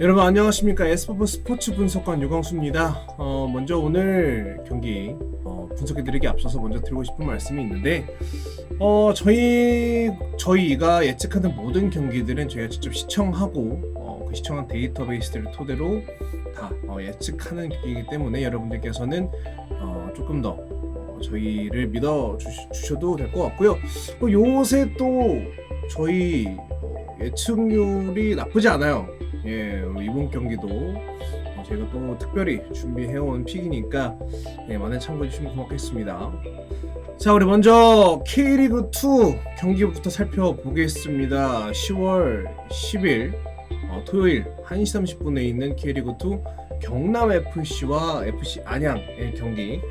여러분 안녕하십니까. 에스퍼프 스포츠 분석관 유광수입니다. 먼저 오늘 경기 분석해드리기 앞서서 먼저 드리고 싶은 말씀이 있는데 저희가 예측하는 모든 경기들은 저희가 직접 시청하고 그 시청한 데이터베이스들을 토대로 다 예측하는 경기이기 때문에 여러분들께서는 조금 더 저희를 믿어 주셔도 될 것 같고요. 요새 또 저희 예측률이 나쁘지 않아요. 이번 경기도 제가 또 특별히 준비해온 픽이니까 많은 참고해주시면 고맙겠습니다. 자, 우리 먼저 K리그2 경기부터 살펴보겠습니다. 10월 10일 토요일 1시 30분에 있는 K리그2 경남FC와 FC 안양의 경기.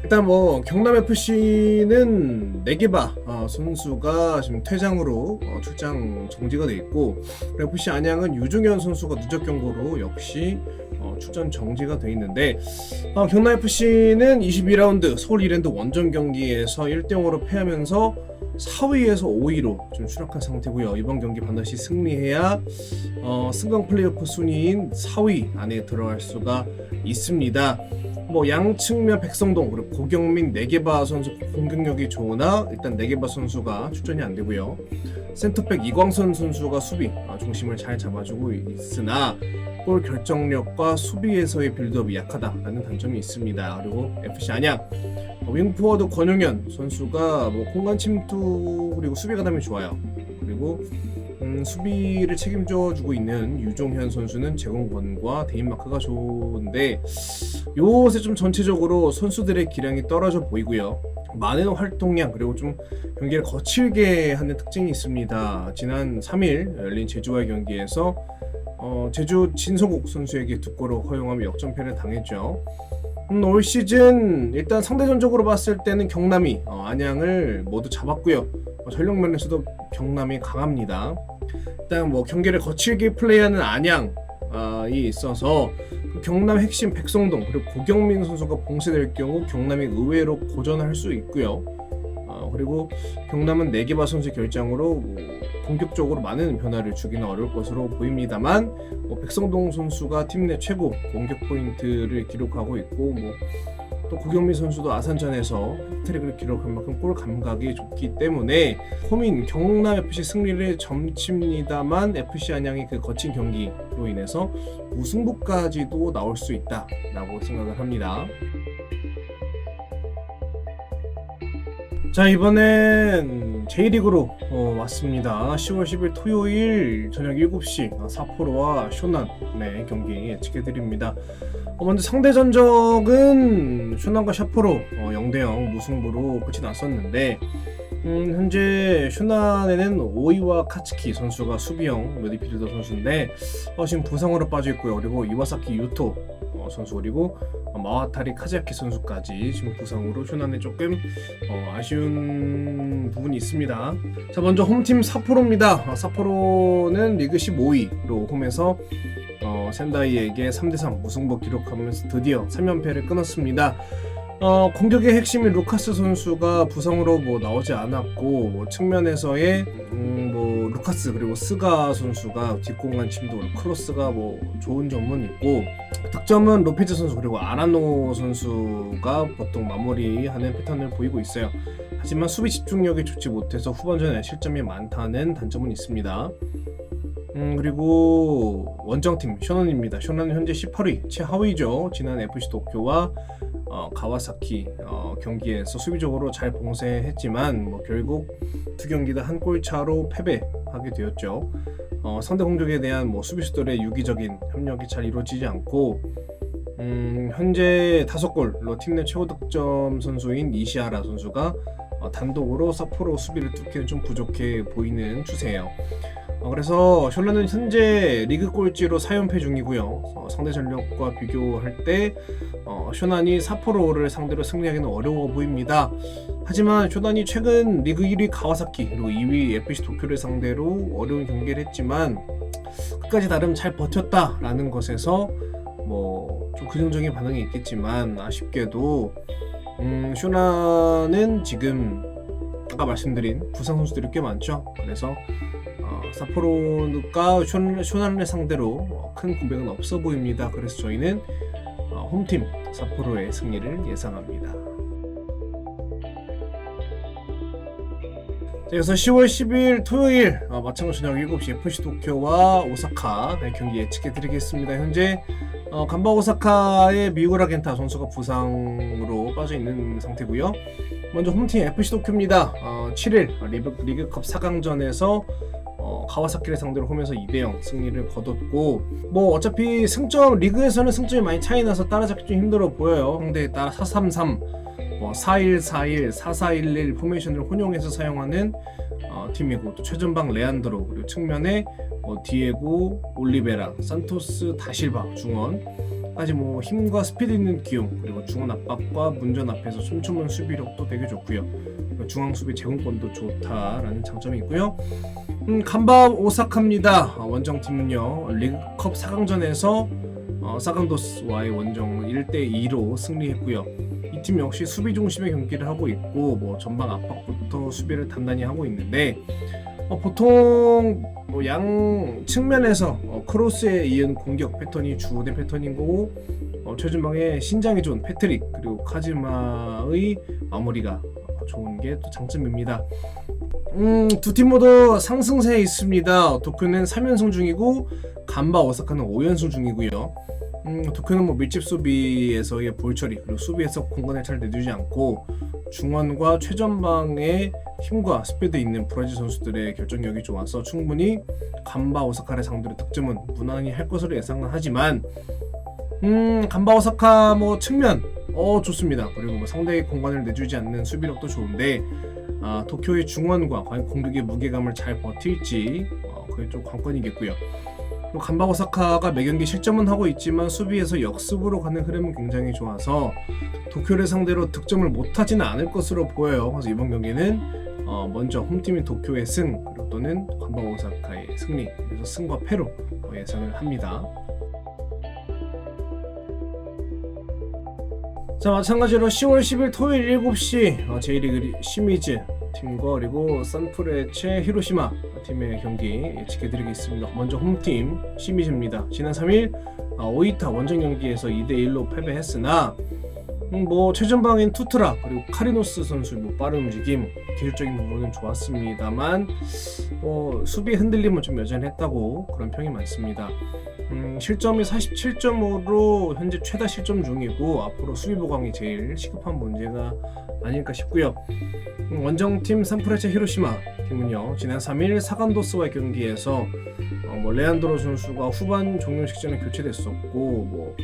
일단 경남FC는 네게바 선수가 지금 퇴장으로 출장 정지가 돼 있고, FC 안양은 유중현 선수가 누적 경고로 역시 출전 정지가 돼 있는데, 경남FC는 22라운드 서울 이랜드 원정 경기에서 1대0으로 패하면서 4위에서 5위로 좀 추락한 상태고요. 이번 경기 반드시 승리해야 승강 플레이오프 순위인 4위 안에 들어갈 수가 있습니다. 양측면 백성동 그리고 고경민 네게바 선수 공격력이 좋으나 일단 네게바 선수가 출전이 안 되고요. 센터백 이광선 선수가 수비 중심을 잘 잡아주고 있으나 골 결정력과 수비에서의 빌드업이 약하다라는 단점이 있습니다. 그리고 FC 안양 윙포워드 권용현 선수가 공간 침투 그리고 수비 가담이 좋아요. 그리고 수비를 책임져주고 있는 유종현 선수는 제공권과 대인마크가 좋은데 요새 좀 전체적으로 선수들의 기량이 떨어져 보이고요. 많은 활동량 그리고 좀 경기를 거칠게 하는 특징이 있습니다. 지난 3일 열린 제주와의 경기에서 제주 진성국 선수에게 2골을 허용하며 역전패를 당했죠. 올 시즌 일단 상대전적으로 봤을 때는 경남이 안양을 모두 잡았고요. 전력 면에서도 경남이 강합니다. 일단 경기를 거칠게 플레이하는 안양이 있어서 경남 핵심 백성동 그리고 고경민 선수가 봉쇄될 경우 경남이 의외로 고전할 수 있고요. 그리고 경남은 네게바 선수의 결장으로 공격적으로 많은 변화를 주기는 어려울 것으로 보입니다만 백성동 선수가 팀 내 최고 공격 포인트를 기록하고 있고 또 고경민 선수도 아산전에서 해트릭을 기록한 만큼 골 감각이 좋기 때문에 홈인 경남FC 승리를 점칩니다만 FC 안양이 그 거친 경기로 인해서 무승부까지도 나올 수 있다라고 생각을 합니다. 자, 이번엔 J리그로 왔습니다. 10월 10일 토요일 저녁 7시 사포로와 쇼난의 경기 예측해드립니다. 먼저 상대 전적은 쇼난과 샤포로 0대0 무승부로 끝이 났었는데 현재 쇼난에는 오이와 카츠키 선수가 수비형 미드필더 선수인데 지금 부상으로 빠져있고요. 그리고 이와사키 유토 선수 그리고 마와타리 카즈야키 선수까지 지금 부상으로 쇼난에 조금 아쉬운 부분이 있습니다. 자, 먼저 홈팀 사포로입니다. 사포로는 리그 15위로 홈에서 센다이에게 3대3 무승부 기록하면서 드디어 3연패를 끊었습니다. 공격의 핵심인 루카스 선수가 부상으로 나오지 않았고 측면에서의 루카스 그리고 스가 선수가 뒷공간 침도 크로스가 좋은 점은 있고, 득점은 로페즈 선수 그리고 아라노 선수가 보통 마무리하는 패턴을 보이고 있어요. 하지만 수비 집중력이 좋지 못해서 후반전에 실점이 많다는 단점은 있습니다. 그리고 원정팀 쇼난입니다. 쇼난은 현재 18위 최하위죠. 지난 FC 도쿄와 가와사키 경기에서 수비적으로 잘 봉쇄했지만 결국 두 경기 다 한 골 차로 패배하게 되었죠. 상대 공격에 대한 수비수들의 유기적인 협력이 잘 이루어지지 않고 현재 5골로 팀 내 최고 득점 선수인 이시하라 선수가 단독으로 사포로 수비를 뚫기는 좀 부족해 보이는 추세예요. 그래서 쇼난은 현재 리그 꼴찌로 4연패 중이고요. 상대 전력과 비교할 때 쇼난이 사포로를 상대로 승리하기는 어려워 보입니다. 하지만 쇼난이 최근 리그 1위 가와사키 그리고 2위 FC 도쿄를 상대로 어려운 경기를 했지만 끝까지 나름 잘 버텼다라는 것에서 좀 긍정적인 반응이 있겠지만 아쉽게도 쇼난은 지금 아까 말씀드린 부상 선수들이 꽤 많죠. 그래서 사포로가 쇼난을 상대로 큰 공백은 없어 보입니다. 그래서 저희는 홈팀 사포로의 승리를 예상합니다. 그래서 10월 10일 토요일 마찬가지 저녁 7시 FC 도쿄와 오사카 경기 예측해드리겠습니다. 현재 간바 오사카의 미우라 겐타 선수가 부상으로 빠져있는 상태고요. 먼저 홈팀 FC 도쿄입니다. 7일 리그컵 4강전에서 가와사키를 상대로 홈에서 2대0 승리를 거뒀고, 뭐 어차피 승점 리그에서는 승점이 많이 차이 나서 따라잡기 좀 힘들어 보여요. 상대에 따라 4-3-3 4-1-4-1, 4-4-1-1 포메이션을 혼용해서 사용하는 팀이고, 또 최전방 레안드로, 그리고 측면에 디에고, 올리베라, 산토스, 다실바 중원까지 힘과 스피드 있는 기용, 그리고 중원 압박과 문전 앞에서 촘촘한 수비력도 되게 좋고요. 중앙 수비 제공권도 좋다라는 장점이 있고요. 간바 오사카입니다. 원정팀은요 리그컵 4강전에서 사간도스와의 원정 1대2로 승리했고요. 이 팀 역시 수비 중심의 경기를 하고 있고, 전방 압박부터 수비를 단단히 하고 있는데, 보통 양 측면에서 크로스에 이은 공격 패턴이 주된 패턴인 거고, 최전방에 신장이 좋은 패트릭 그리고 카즈마의 마무리가 좋은 게 또 장점입니다. 두 팀 모두 상승세에 있습니다. 도쿄는 3연승 중이고 간바 오사카는 5연승 중이고요. 도쿄는 밀집 수비에서의 볼 처리, 그리고 수비에서 공간을 잘 내주지 않고 중원과 최전방의 힘과 스피드 있는 브라질 선수들의 결정력이 좋아서 충분히 간바 오사카를 상대로 득점은 무난히 할 것으로 예상은 하지만, 간바 오사카 측면 좋습니다. 그리고 상대의 공간을 내주지 않는 수비력도 좋은데, 도쿄의 중원과 과연 공격의 무게감을 잘 버틸지 그게 좀 관건이겠고요. 그리고 간바 오사카가 매경기 실점은 하고 있지만 수비에서 역습으로 가는 흐름은 굉장히 좋아서 도쿄를 상대로 득점을 못하지는 않을 것으로 보여요. 그래서 이번 경기는 먼저 홈팀인 도쿄의 승, 그리고 또는 간바 오사카의 승리, 그래서 승과 패로 예상을 합니다. 자, 마찬가지로 10월 10일 토요일 7시 J리그 시미즈 팀과 그리고 산프레체 히로시마 팀의 경기 예측해드리겠습니다. 먼저 홈팀 시미즈입니다. 지난 3일 오이타 원정 경기에서 2대1로 패배했으나 최전방인 투트라 그리고 카리노스 선수 빠른 움직임, 기술적인 부분은 좋았습니다만 수비의 흔들림은 좀 여전했다고 그런 평이 많습니다. 실점이 47점으로 현재 최다 실점 중이고, 앞으로 수비 보강이 제일 시급한 문제가 아닐까 싶고요. 원정팀 산프레체 히로시마 팀은요 지난 3일 사간도스와의 경기에서 레안드로 선수가 후반 종료 직전에 교체됐었고,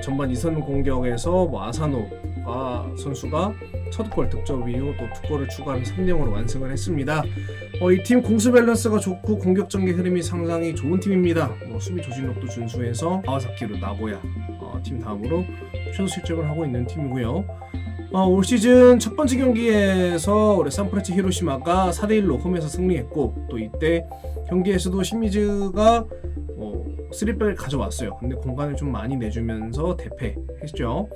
전반 2선 공격에서 아사노가 선수가 첫 골 득점 이후 또 두 골을 추가하면 3대0으로 완승을 했습니다. 이 팀 공수 밸런스가 좋고 공격 전개 흐름이 상당히 좋은 팀입니다. 수비 조직력도 준수해서 가와사키로 나고야 팀 다음으로 최소 실점을 하고 있는 팀이고요. 올 시즌 첫 번째 경기에서 우리 산프레체 히로시마가 4대1로 홈에서 승리했고, 또 이때 경기에서도 시미즈가 3백을 가져왔어요. 근데 공간을 좀 많이 내주면서 대패했죠.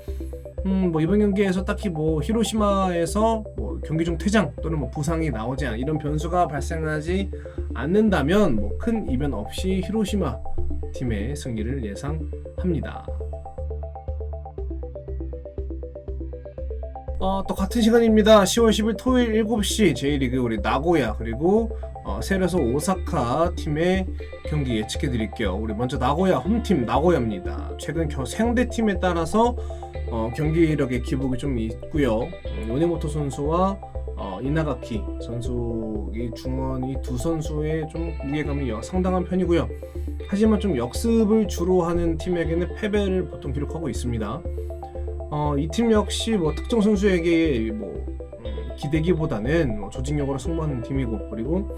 이번 경기에서 딱히 히로시마에서 경기 중 퇴장 또는 부상이 나오지 않은 이런 변수가 발생하지 않는다면 큰 이변 없이 히로시마 팀의 승리를 예상합니다. 또 같은 시간입니다. 10월 10일 토요일 7시 J리그 우리 나고야 그리고 세레소 오사카 팀의 경기 예측해 드릴게요. 우리 먼저 나고야 홈팀 나고야입니다. 최근 상대팀에 따라서 경기력의 기복이 좀 있고요. 요네모토 선수와 이나가키 선수 이 중원 이 두 선수의 좀 무게감이 상당한 편이고요. 하지만 좀 역습을 주로 하는 팀에게는 패배를 보통 기록하고 있습니다. 이 팀 역시 특정 선수에게 기대기보다는 조직력으로 승부하는 팀이고, 그리고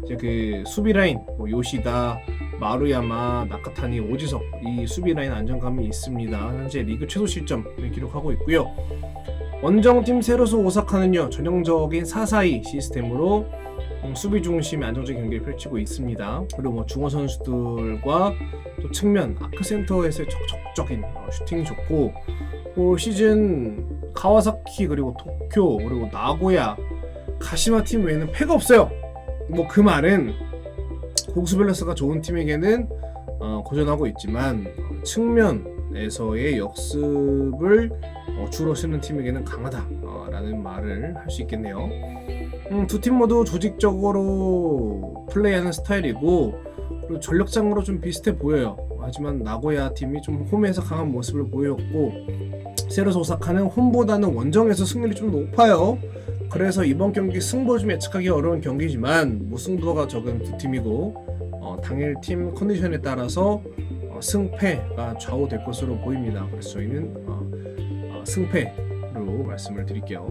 이제 그 수비 라인 요시다, 마루야마, 나카타니, 오지석 이 수비 라인 안정감이 있습니다. 현재 리그 최소 실점을 기록하고 있고요. 원정팀 세로소 오사카는요 전형적인 4-4-2 시스템으로 수비 중심의 안정적인 경기를 펼치고 있습니다. 그리고 중원 선수들과 또 측면 아크센터에서의 적극적인 슈팅이 좋고, 올 시즌 가와사키 그리고 도쿄 그리고 나고야 가시마 팀 외에는 패가 없어요. 그 말은 공수 밸런스가 좋은 팀에게는 고전하고 있지만 측면에서의 역습을 주로 쓰는 팀에게는 강하다라는 말을 할 수 있겠네요. 두 팀 모두 조직적으로 플레이하는 스타일이고 그리고 전력상으로 좀 비슷해 보여요. 하지만 나고야 팀이 좀 홈에서 강한 모습을 보였고 새로 도착하는 홈보다는 원정에서 승률이 좀 높아요. 그래서 이번 경기 승부 좀 예측하기 어려운 경기지만 무승부가 적은 두 팀이고 당일 팀 컨디션에 따라서 승패가 좌우될 것으로 보입니다. 그래서 저희는 승패로 말씀을 드릴게요.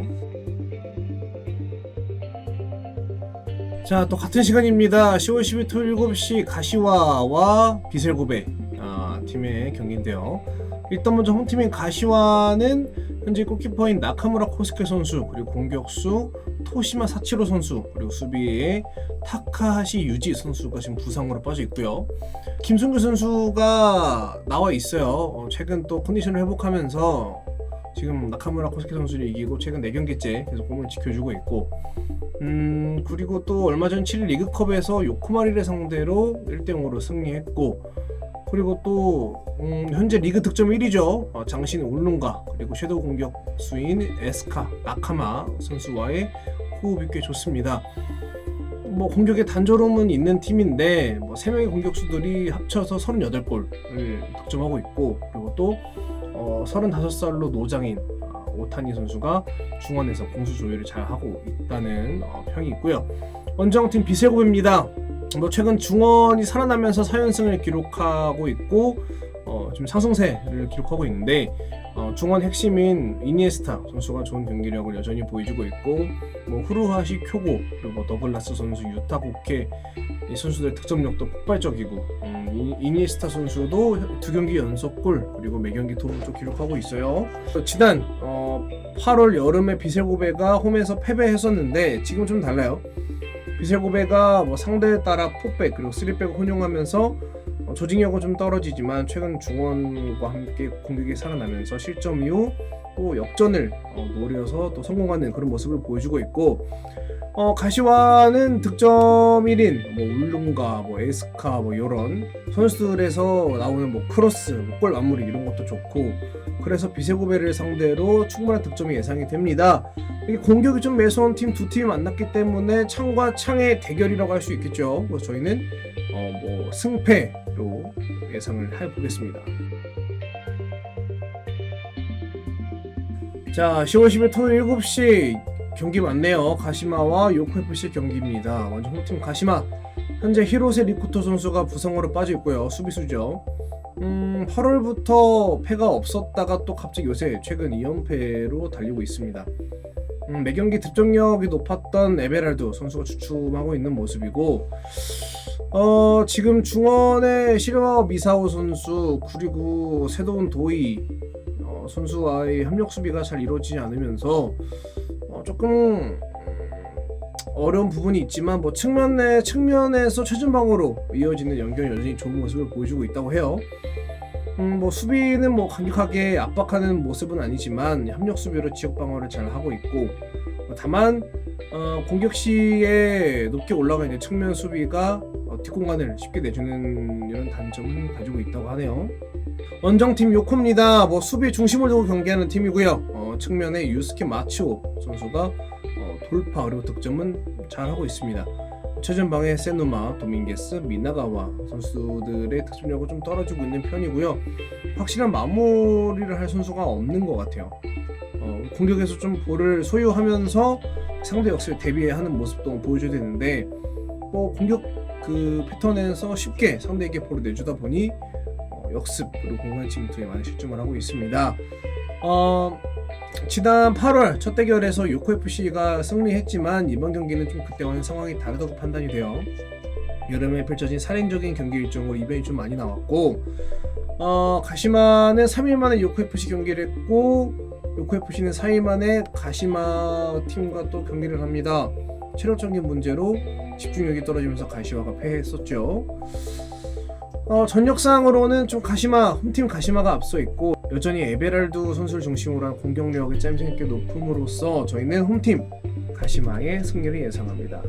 자, 또 같은 시간입니다. 10월 10일 토요일 7시 가시와와 비셀고베 팀의 경기인데요. 일단 먼저 홈팀인 가시와는 현재 골키퍼인 나카무라 코스케 선수, 그리고 공격수 토시마 사치로 선수, 그리고 수비에 타카하시 유지 선수가 지금 부상으로 빠져 있고요. 김승규 선수가 나와 있어요. 최근 또 컨디션을 회복하면서 지금 나카무라 코스케 선수를 이기고 최근 4경기째 계속 몸을 지켜주고 있고 그리고 또 얼마 전 7일 리그컵에서 요코마리를 상대로 1대0으로 승리했고 그리고 또 현재 리그 득점 1위죠. 장신 울룬가 그리고 섀도우 공격수인 에스카 나카마 선수와의 호흡이 꽤 좋습니다. 뭐 공격에 단조로움은 있는 팀인데 3명의 공격수들이 합쳐서 38골을 득점하고 있고 그리고 또 35살로 노장인 오타니 선수가 중원에서 공수 조율을 잘 하고 있다는 평이 있고요. 원정팀 비셀고베입니다. 최근 중원이 살아나면서 4연승을 기록하고 있고 지금 상승세를 기록하고 있는데 중원 핵심인 이니에스타 선수가 좋은 경기력을 여전히 보여주고 있고 후루하시 쿄고 그리고 더글라스 선수, 유타 고케 이 선수들의 득점력도 폭발적이고 이니에스타 선수도 2경기 연속골 그리고 매경기 도움도 기록하고 있어요. 지난 8월 여름에 비셀고베가 홈에서 패배했었는데 지금 좀 달라요. 비셀고베가 상대에 따라 4백 그리고 3백을 혼용하면서 조직력은 좀 떨어지지만 최근 중원과 함께 공격이 살아나면서 실점 이후 또 역전을 노려서 또 성공하는 그런 모습을 보여주고 있고 가시와는 득점 1인 울룬가 에스카 이런 선수들에서 나오는 크로스, 골 마무리 이런 것도 좋고 그래서 비셀고베를 상대로 충분한 득점이 예상이 됩니다. 이게 공격이 좀 매서운 팀 두 팀이 만났기 때문에 창과 창의 대결이라고 할 수 있겠죠. 그래서 저희는 승패로 예상을 해보겠습니다. 자, 10월 10일 토요일 7시 경기 많네요. 가시마와 요코FC 경기입니다. 먼저 홈팀 가시마 현재 히로세 리쿠토 선수가 부상으로 빠져 있고요. 수비수죠. 8월부터 패가 없었다가 또 갑자기 요새 최근 2연패로 달리고 있습니다. 매경기 득점력이 높았던 에베랄드 선수가 주춤하고 있는 모습이고 지금 중원의 시르와 미사오 선수 그리고 세도운 도이 선수와의 협력 수비가 잘 이루어지지 않으면서 조금 어려운 부분이 있지만 측면에서 최전방으로 이어지는 연결이 여전히 좋은 모습을 보여주고 있다고 해요. 수비는 강력하게 압박하는 모습은 아니지만 협력 수비로 지역 방어를 잘 하고 있고 다만 공격 시에 높게 올라가 있는 측면 수비가 뒷공간을 쉽게 내주는 이런 단점은 가지고 있다고 하네요. 원정팀 요코입니다. 수비 중심을 두고 경기하는 팀이고요. 측면에 유스케 마치오 선수가 돌파 그리고 득점은 잘하고 있습니다. 최전방에 세누마, 도밍게스, 미나가와 선수들의 득점력은 좀 떨어지고 있는 편이고요. 확실한 마무리를 할 선수가 없는 것 같아요. 공격에서 좀 볼을 소유하면서 상대 역습에 대비하는 모습도 보여줘야 되는데 공격 그 패턴에서 쉽게 상대에게 볼을 내주다 보니 역습 그리고 공간 침투에 많이 실점을 하고 있습니다. 지난 8월 첫 대결에서 요코FC가 승리했지만 이번 경기는 좀 그때와는 상황이 다르다고 판단이 돼요. 여름에 펼쳐진 살인적인 경기 일정으로 이변이 좀 많이 나왔고 가시마는 3일 만에 요코FC 경기를 했고 요코FC는 4일 만에 가시마 팀과 또 경기를 합니다. 체력적인 문제로 집중력이 떨어지면서 가시마가 패했었죠. 전력상으로는 좀 홈팀 가시마가 앞서 있고 여전히 에베랄두 선수를 중심으로 한 공격력이 짜임새 있게 높음으로써 저희는 홈팀 가시마의 승리를 예상합니다.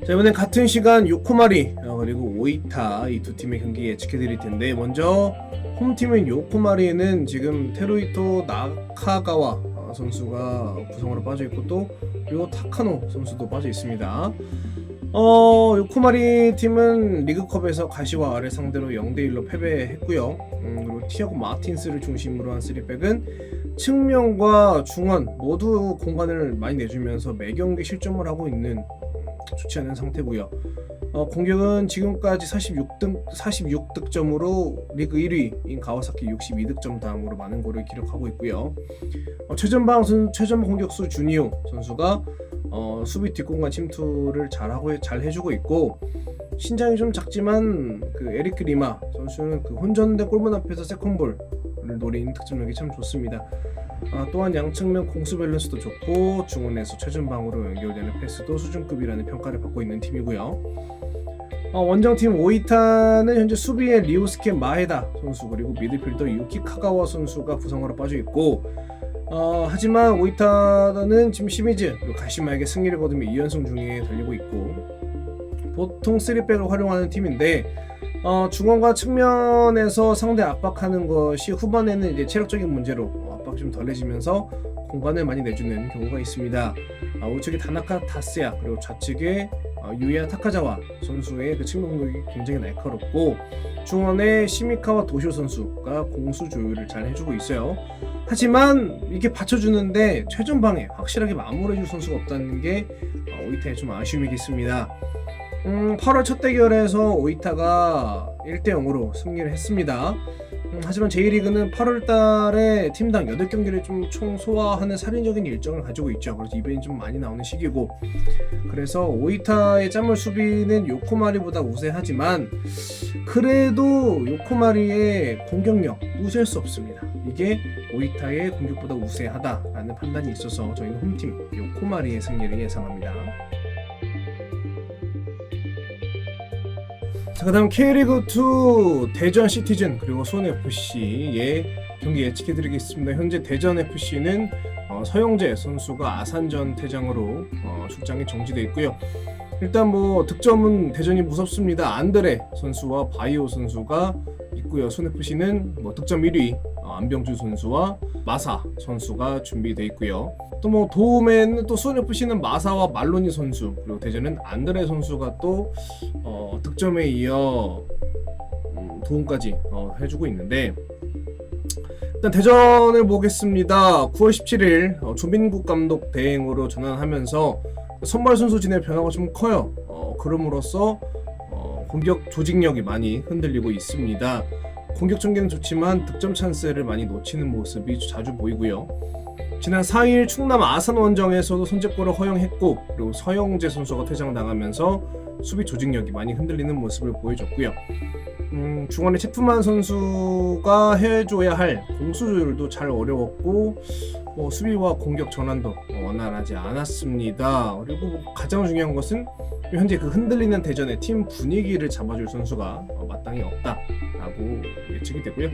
자, 이번엔 같은 시간 요코마리 그리고 오이타 이 두 팀의 경기 예측해드릴 텐데, 먼저 홈팀인 요코마리에는 지금 테루히토 나카가와 선수가 부상으로 빠져 있고, 또 요 타카노 선수도 빠져 있습니다. 요코마리 팀은 리그컵에서 가시와를 상대로 0대1로 패배했고요. 그리고 티아고 마틴스를 중심으로 한 3백은 측면과 중원 모두 공간을 많이 내주면서 매 경기 실점을 하고 있는 좋지 않은 상태고요. 공격은 지금까지 46득점으로 리그 1위인 가와사키 62득점 다음으로 많은 골을 기록하고 있고요. 최전방 공격수 주니오 선수가 수비 뒷공간 침투를 잘 해주고 있고, 신장이 좀 작지만 그 에리크 리마 선수는 그 혼전된 골문 앞에서 세컨볼을 노린 득점력이 참 좋습니다. 또한 양측면 공수 밸런스도 좋고 중원에서 최전방으로 연결되는 패스도 수준급이라는 평가를 받고 있는 팀이고요. 원정팀 오이타는 현재 수비에 리우스케 마에다 선수 그리고 미드필더 유키 카가와 선수가 부상으로 빠져 있고, 하지만 오이타는 지금 시미즈 그리고 가시마에게 승리를 거두며 2연승 중에 달리고 있고, 보통 3백을 활용하는 팀인데 중원과 측면에서 상대 압박하는 것이 후반에는 이제 체력적인 문제로 압박이 좀 덜해지면서 공간을 많이 내주는 경우가 있습니다. 우측에 다나카 다스야 그리고 좌측에 유야 타카자와 선수의 그 측면 공격이 굉장히 날카롭고, 중원에 시미카와 도쇼 선수가 공수 조율을 잘 해주고 있어요. 하지만 이게 받쳐주는데 최전방에 확실하게 마무리해줄 선수가 없다는 게 오이타의 좀 아쉬움이겠습니다. 8월 첫 대결에서 오이타가 1대0으로 승리를 했습니다. 하지만 J리그는 8월달에 팀당 8경기를 좀 총 소화하는 살인적인 일정을 가지고 있죠. 그래서 이벤이 좀 많이 나오는 시기고, 그래서 오이타의 짠물 수비는 요코마리보다 우세하지만 그래도 요코마리의 공격력 무시할 수 없습니다. 이게 오이타의 공격보다 우세하다라는 판단이 있어서 저희는 홈팀 요코마리의 승리를 예상합니다. 자, 그 다음 K리그2 대전 시티즌 그리고 수원FC의 경기 예측해드리겠습니다. 현재 대전FC는 서영재 선수가 아산전 퇴장으로 출장이 정지되어 있고요. 일단 뭐 득점은 대전이 무섭습니다. 안드레 선수와 바이오 선수가 있고요. 수원FC는 뭐 득점 1위 안병주 선수와 마사 선수가 준비되어 있고요. 또 뭐 도움에는 또 수원FC는 마사와 말로니 선수, 그리고 대전은 안드레 선수가 또 득점에 이어 도움까지 해주고 있는데, 일단 대전을 보겠습니다. 9월 17일 조민국 감독 대행으로 전환하면서 선발 선수진의 변화가 좀 커요. 그럼으로써 공격 조직력이 많이 흔들리고 있습니다. 공격 전개는 좋지만 득점 찬스를 많이 놓치는 모습이 자주 보이고요. 지난 4일 충남 아산 원정에서도 선제골을 허용했고, 그리고 서영재 선수가 퇴장당하면서 수비 조직력이 많이 흔들리는 모습을 보여줬고요. 중원에 체프만 선수가 해줘야 할 공수 조율도 잘 어려웠고, 수비와 공격 전환도 원활하지 않았습니다. 그리고 가장 중요한 것은 현재 그 흔들리는 대전의 팀 분위기를 잡아줄 선수가 마땅히 없다라고 예측이 되고요.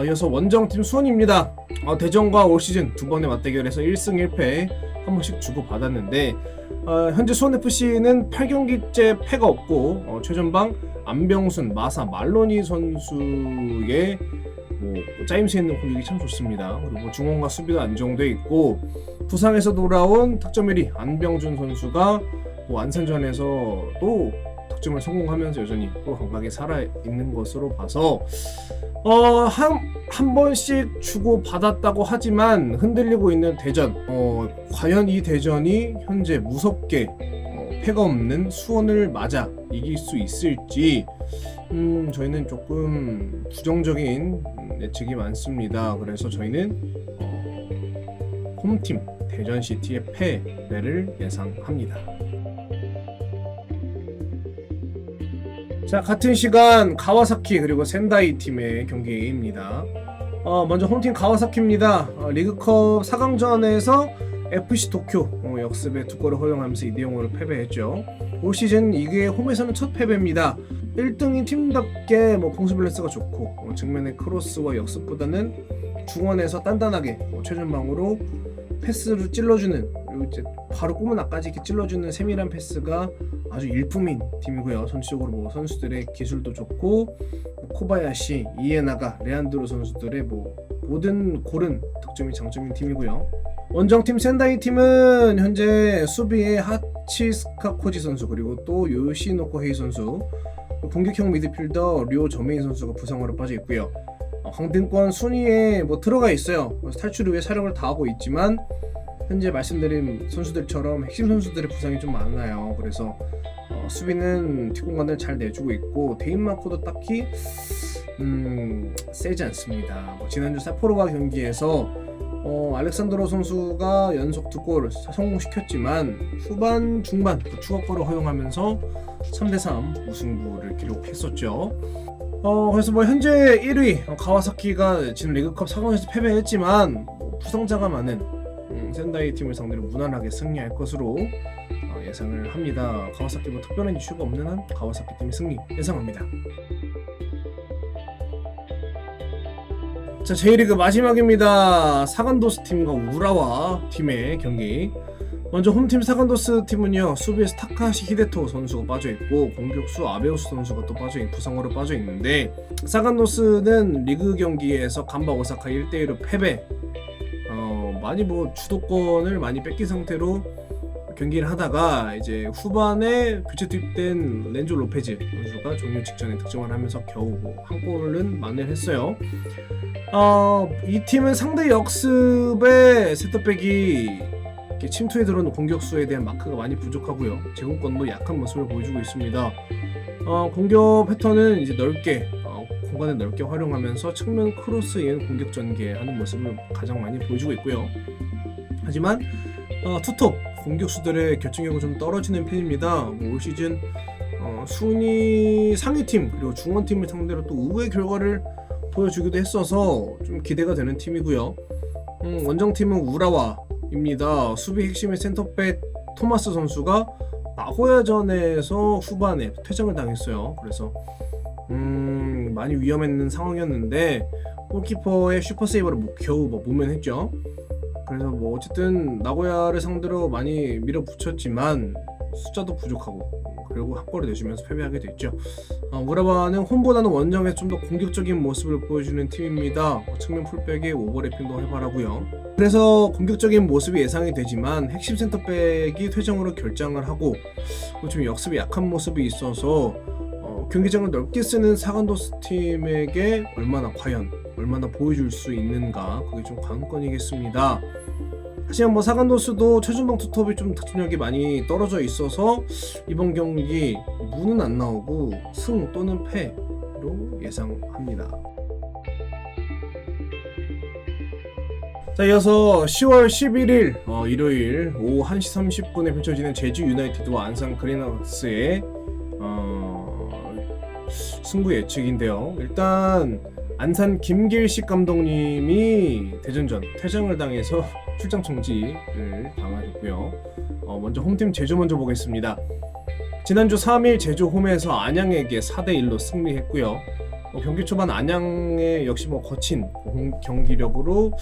이어서 원정팀 수원입니다. 대전과 올 시즌 두 번의 맞대결에서 1승 1패 한 번씩 주고받았는데, 현재 수원FC는 8경기째 패가 없고, 최전방 안병순, 마사, 말로니 선수의 짜임새 있는 공격이 참 좋습니다. 그리고 중원과 수비도 안정돼 있고, 부상에서 돌아온 득점 1위 안병준 선수가 안산전에서 또 득점을 성공하면서 여전히 또 감각에 살아있는 것으로 봐서 한 번씩 주고받았다고 하지만 흔들리고 있는 대전, 과연 이 대전이 현재 무섭게 패가 없는 수원을 맞아 이길 수 있을지 저희는 조금 부정적인 예측이 많습니다. 그래서 저희는 홈팀 대전시티의 패배를 예상합니다. 자, 같은 시간 가와사키 그리고 센다이 팀의 경기입니다. 먼저 홈팀 가와사키입니다. 리그컵 4강전에서 FC 도쿄 역습에 2골을 허용하면서 2대0으로 패배했죠. 올 시즌 이게 홈에서는 첫 패배입니다. 1등인 팀답게 공수 밸런스가 좋고, 측면의 크로스와 역습보다는 중원에서 단단하게 최전방으로 패스를 찔러주는 그리고 이제 바로 꼬문 앞까지 이렇게 찔러주는 세밀한 패스가 아주 일품인 팀이고요. 전체적으로 뭐 선수들의 기술도 좋고 뭐 코바야시, 이에나가, 레안드로 선수들의 뭐 모든 고른 득점이 장점인 팀이고요. 원정팀 센다이 팀은 현재 수비에 하치스카 코지 선수, 그리고 또 요시노코 헤이 선수, 공격형 미드필더 료 저메인 선수가 부상으로 빠져 있고요. 강등권 순위에 뭐 들어가 있어요. 탈출을 위해 사력을 다하고 있지만 현재 말씀드린 선수들처럼 핵심 선수들의 부상이 좀 많아요. 그래서 수비는 뒷공간을 잘 내주고 있고 데인마코도 딱히 세지 않습니다. 뭐 지난주 사포로와 경기에서 알렉산드로 선수가 연속 2골을 성공시켰지만 후반 중반 추가골을 허용하면서 3대3 무승부를 기록했었죠. 그래서 뭐 현재 1위 가와사키가 지금 리그컵 4강에서 패배했지만 부상자가 많은 센다이 팀을 상대로 무난하게 승리할 것으로 예상을 합니다. 가와사키 뭐 특별한 이슈가 없는 한 가와사키 팀의 승리 예상합니다. 자, J리그 마지막입니다. 사간도스 팀과 우라와 팀의 경기. 먼저 홈팀 사간도스 팀은요, 수비에서 타카시 히데토 선수가 빠져있고 공격수 아베우스 선수가 또 부상으로 빠져있는데, 사간도스는 리그 경기에서 간바 오사카 1대1로 패배. 많이 뭐 주도권을 많이 뺏긴 상태로 경기를 하다가 이제 후반에 교체 투입된 렌조 로페즈 선수가 종료 직전에 득점을 하면서 겨우 뭐 한 골은 만회했어요. 이 팀은 상대 역습의 세터백이 침투에 들어오는 공격수에 대한 마크가 많이 부족하고요. 제공권도 약한 모습을 보여주고 있습니다. 공격 패턴은 이제 넓게 공간을 넓게 활용하면서 측면 크로스 이은 공격 전개하는 모습을 가장 많이 보여주고 있고요. 하지만 투톱 공격수들의 결정력은 좀 떨어지는 편입니다. 올 시즌 순위 상위팀 그리고 중원팀을 상대로 또 의외의 결과를 보여주기도 했어서 좀 기대가 되는 팀이고요. 원정팀은 우라와입니다. 수비 핵심의 센터백 토마스 선수가 나고야전에서 후반에 퇴장을 당했어요. 그래서 많이 위험했는 상황이었는데 골키퍼의 슈퍼세이버를 겨우 모면했죠. 그래서 뭐 어쨌든 나고야를 상대로 많이 밀어붙였지만 숫자도 부족하고 그리고 한 골을 내주면서 패배하게 됐죠. 우라바는 홈보다는 원정에서 좀 더 공격적인 모습을 보여주는 팀입니다. 측면 풀백에 오버래핑도 활발하고요. 그래서 공격적인 모습이 예상이 되지만 핵심 센터백이 퇴장으로 결장을 하고 좀 역습이 약한 모습이 있어서 경기장을 넓게 쓰는 사간도스 팀에게 얼마나 보여줄 수 있는가, 그게 좀 관건이겠습니다. 하지만 뭐 사간도스도 최전방 투톱이 좀 득점력이 많이 떨어져 있어서 이번 경기 무는 안 나오고 승 또는 패로 예상합니다. 자, 이어서 10월 11일 일요일 오후 1시 30분에 펼쳐지는 제주 유나이티드와 안산 그리너스의 승부 예측인데요. 일단 안산 김길식 감독님이 대전전 퇴장을 당해서 출장 정지를 당하셨고요. 먼저 홈팀 제주 먼저 보겠습니다. 지난주 3일 제주 홈에서 안양에게 4대1로 승리했고요. 경기 초반 안양의 역시 거친 경기력으로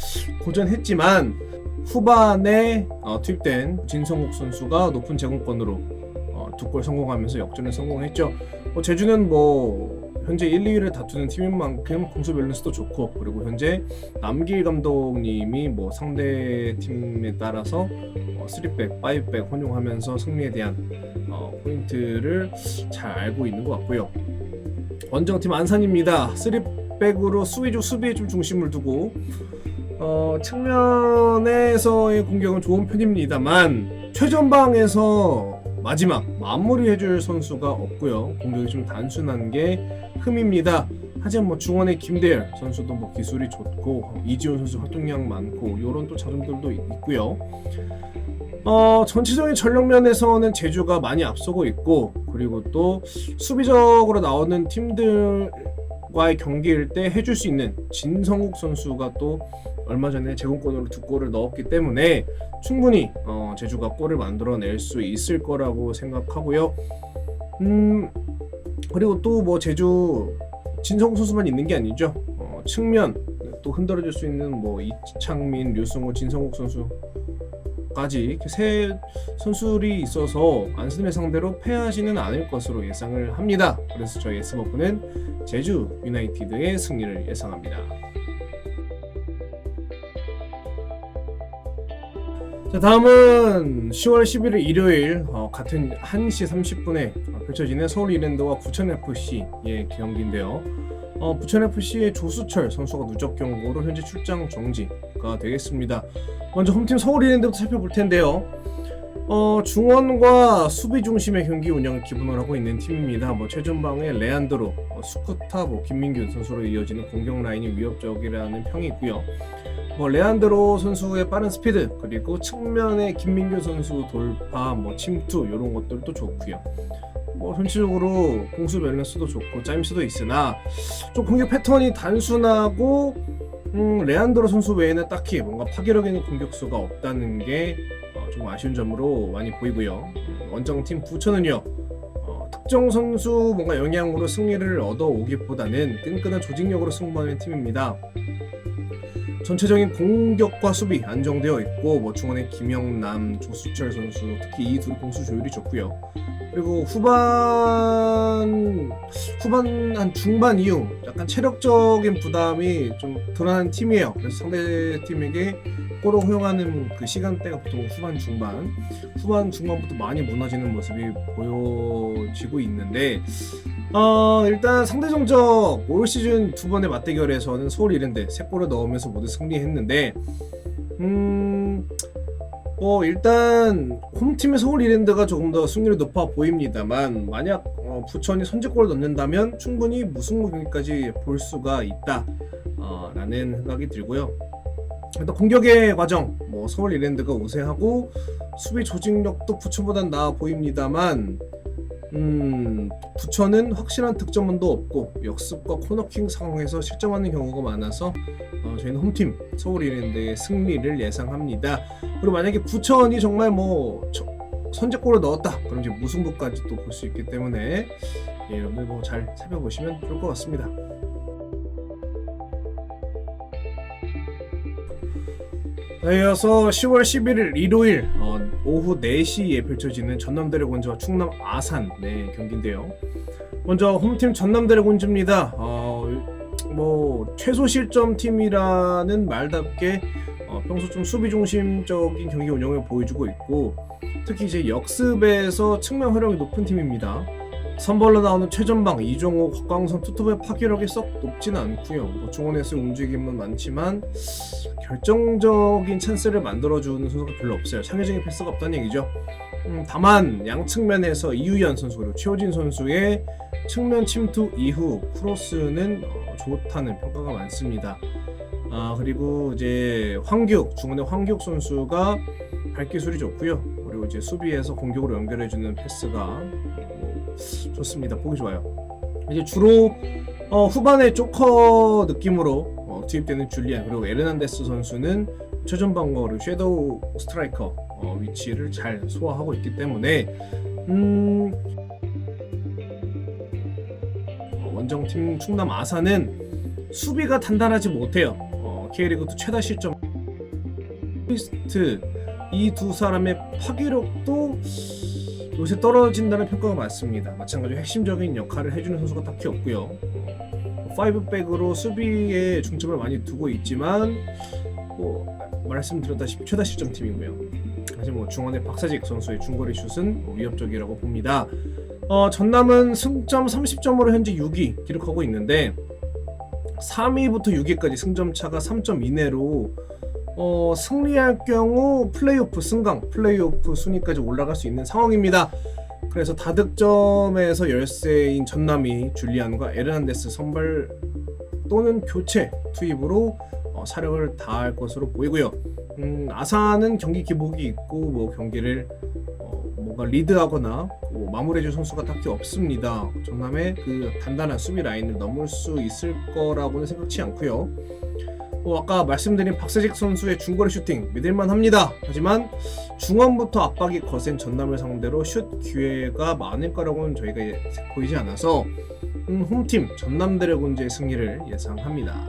고전했지만 후반에 투입된 진성욱 선수가 높은 제공권으로 2골 성공하면서 역전에 성공했죠. 제주는 현재 1, 2위를 다투는 팀인 만큼 공수 밸런스도 좋고, 그리고 현재 남길 감독님이 상대 팀에 따라서 3백, 5백 혼용하면서 승리에 대한 포인트를 잘 알고 있는 것 같고요. 원정팀 안산입니다. 3백으로 수비에 좀 중심을 두고 측면에서의 공격은 좋은 편입니다만 최전방에서 마지막 마무리해줄 선수가 없고요. 공격이 좀 단순한 게 흠입니다. 하지만 중원의 김대열 선수도 기술이 좋고 이지훈 선수 활동량 많고 이런 또 자점들도 있고요. 전체적인 전력면에서는 제주가 많이 앞서고 있고, 그리고 또 수비적으로 나오는 팀들과의 경기일 때 해줄 수 있는 진성욱 선수가 또 얼마 전에 제공권으로 2골을 넣었기 때문에 충분히 제주가 골을 만들어낼 수 있을 거라고 생각하고요. 그리고 또 제주 진성욱 선수만 있는 게 아니죠. 측면 또 흔들어줄 수 있는 이창민, 류승우, 진성욱 선수 이렇게 세 선수들이 있어서 안스림을 상대로 패하지는 않을 것으로 예상을 합니다. 그래서 저희 S버프는 제주 유나이티드의 승리를 예상합니다. 자, 다음은 10월 11일 일요일 같은 1시 30분에 펼쳐지는 서울 이랜드와 부천FC의 경기인데요. 부천FC의 조수철 선수가 누적 경고로 현재 출장 정지가 되겠습니다. 먼저 홈팀 서울 이랜드부터 살펴볼 텐데요. 중원과 수비 중심의 경기 운영을 기본으로 하고 있는 팀입니다. 최전방에 레안드로, 수쿠타, 김민규 선수로 이어지는 공격 라인이 위협적이라는 평이 있고요. 레안드로 선수의 빠른 스피드, 그리고 측면에 김민규 선수 돌파, 침투 이런 것들도 좋고요. 전체적으로 공수 밸런스도 좋고 짜임새도 있으나 좀 공격 패턴이 단순하고 레안드로 선수 외에는 딱히 뭔가 파괴력 있는 공격수가 없다는 게 좀 아쉬운 점으로 많이 보이고요. 원정팀 부천은요, 특정 선수 뭔가 영향으로 승리를 얻어오기보다는 끈끈한 조직력으로 승부하는 팀입니다. 전체적인 공격과 수비 안정되어 있고 중원에 김영남, 조수철 선수, 특히 이 둘 공수 조율이 좋고요. 그리고 후반 한 중반 이후 약간 체력적인 부담이 좀 드러나는 팀이에요. 그래서 상대 팀에게 골을 허용하는 그 시간대가 보통 후반 중반부터 많이 무너지는 모습이 보여지고 있는데 일단 상대 정적 올 시즌 두 번의 맞대결에서는 서울 이랜드 3골을 넣으면서 모두 승리했는데 일단 홈팀의 서울 이랜드가 조금 더 승률이 높아 보입니다만 만약 부천이 선제골을 넣는다면 충분히 무승부 경기까지 볼 수가 있다 라는 생각이 들고요. 일단 공격의 과정 서울 이랜드가 우세하고 수비 조직력도 부천보단 나아 보입니다만 부천은 확실한 득점원도 없고 역습과 코너킹 상황에서 실점하는 경우가 많아서 저희는 홈팀 서울 이랜드의 승리를 예상합니다. 그리고 만약에 부천이 정말 선제골을 넣었다 그럼 이제 무승부까지 또 볼 수 있기 때문에 여러분들 잘 살펴보시면 좋을 것 같습니다. 이어서 10월 11일 일요일 오후 4시에 펼쳐지는 전남 드래곤즈와 충남 아산의 경기인데요. 먼저 홈팀 전남 드래곤즈입니다. 최소 실점 팀이라는 말답게 평소 좀 수비 중심적인 경기 운영을 보여주고 있고 특히 이제 역습에서 측면 활용이 높은 팀입니다. 선발로 나오는 최전방 이종호, 곽광선, 투톱의 파괴력이 썩 높지는 않고요. 중원에서의 움직임은 많지만 결정적인 찬스를 만들어주는 선수가 별로 없어요. 창의적인 패스가 없다는 얘기죠. 다만 양측면에서 이유연 선수 그리고 최호진 선수의 측면 침투 이후 크로스는 좋다는 평가가 많습니다. 그리고 이제 중원의 황규 선수가 발기술이 좋고요. 그리고 이제 수비에서 공격으로 연결해주는 패스가 좋습니다. 보기 좋아요. 이제 주로 후반에 조커 느낌으로 투입되는 줄리안 그리고 에르난데스 선수는 최전방과 그리고 섀도우 스트라이커 위치를 잘 소화하고 있기 때문에 원정팀 충남 아산은 수비가 단단하지 못해요. K리그2 최다 실점 리스트 이 두 사람의 파괴력도 요새 떨어진다는 평가가 많습니다. 마찬가지로 핵심적인 역할을 해주는 선수가 딱히 없고요. 5백으로 수비에 중점을 많이 두고 있지만 말씀드렸다시피 최다 실점 팀이고요. 사실 중원의 박사직 선수의 중거리 슛은 위협적이라고 봅니다. 전남은 승점 30점으로 현재 6위 기록하고 있는데 3위부터 6위까지 승점 차가 3점 이내로 승리할 경우 승강 플레이오프 순위까지 올라갈 수 있는 상황입니다. 그래서 다득점에서 열세인 전남이 줄리안과 에르난데스 선발 또는 교체 투입으로 사력을 다할 것으로 보이고요. 아산은 경기 기복이 있고 경기를 뭔가 리드하거나 마무리해줄 선수가 딱히 없습니다. 전남의 그 단단한 수비 라인을 넘을 수 있을 거라고는 생각지 않고요. 아까 말씀드린 박세직 선수의 중거리 슈팅 믿을만 합니다. 하지만 중원부터 압박이 거센 전남을 상대로 슛 기회가 많을 거라고는 저희가 보이지 않아서 홈팀 전남 드래곤즈의 승리를 예상합니다.